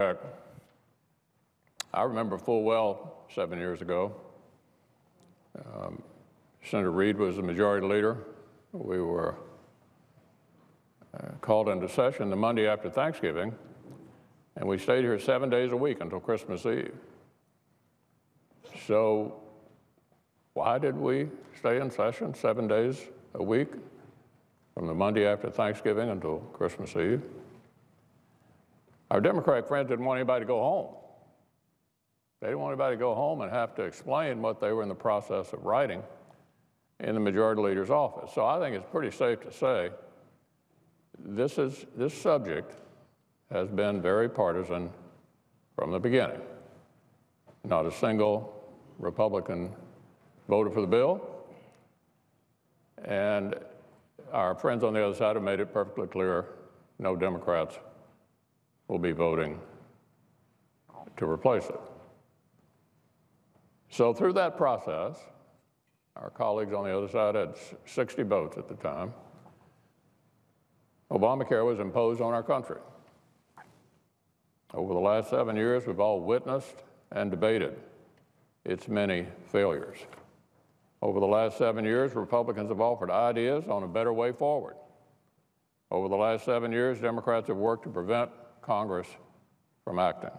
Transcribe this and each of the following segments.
Democrat, I remember full well 7 years ago, Senator Reid was the majority leader. We were called into session the Monday after Thanksgiving, and we stayed here 7 days a week until Christmas Eve. So why did we stay in session 7 days a week from the Monday after Thanksgiving until Christmas Eve? Our Democratic friends didn't want anybody to go home. They didn't want anybody to go home and have to explain what they were in the process of writing in the majority leader's office. So I think it's pretty safe to say this subject has been very partisan from the beginning. Not a single Republican voted for the bill, and our friends on the other side have made it perfectly clear no Democrats will be voting to replace it. So through that process, our colleagues on the other side had 60 votes at the time. Obamacare was imposed on our country. Over the last 7 years, we've all witnessed and debated its many failures. Over the last 7 years, Republicans have offered ideas on a better way forward. Over the last 7 years, Democrats have worked to prevent Congress from acting.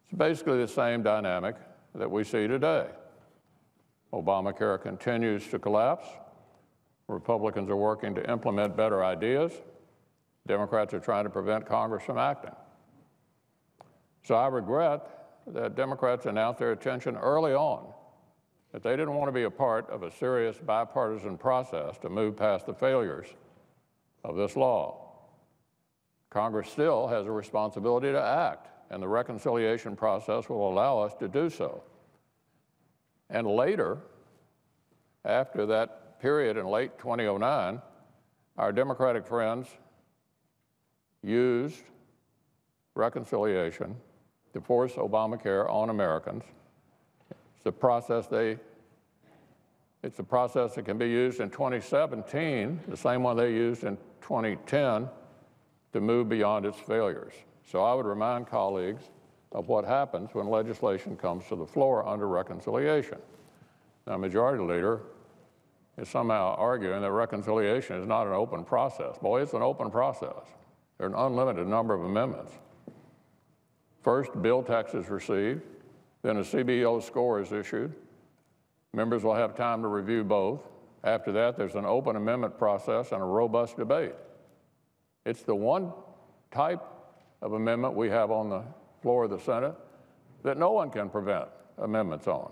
It's basically the same dynamic that we see today. Obamacare continues to collapse. Republicans are working to implement better ideas. Democrats are trying to prevent Congress from acting. So I regret that Democrats announced their intention early on that they didn't want to be a part of a serious bipartisan process to move past the failures of this law. Congress still has a responsibility to act, and the reconciliation process will allow us to do so. And later, after that period in late 2009, our Democratic friends used reconciliation to force Obamacare on Americans. It's a process that can be used in 2017, the same one they used in 2010, to move beyond its failures. So I would remind colleagues of what happens when legislation comes to the floor under reconciliation. Now, Majority Leader is somehow arguing that reconciliation is not an open process. Boy, it's an open process. There are an unlimited number of amendments. First, bill text is received, then a CBO score is issued. Members will have time to review both. After that, there's an open amendment process and a robust debate. It's the one type of amendment we have on the floor of the Senate that no one can prevent amendments on.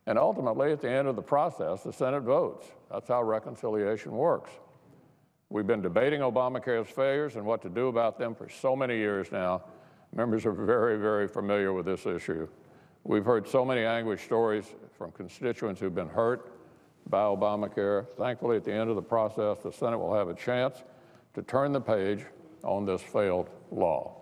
And ultimately, at the end of the process, the Senate votes. That's how reconciliation works. We've been debating Obamacare's failures and what to do about them for so many years now. Members are very, very familiar with this issue. We've heard so many anguished stories from constituents who've been hurt by Obamacare. Thankfully, at the end of the process, the Senate will have a chance to turn the page on this failed law.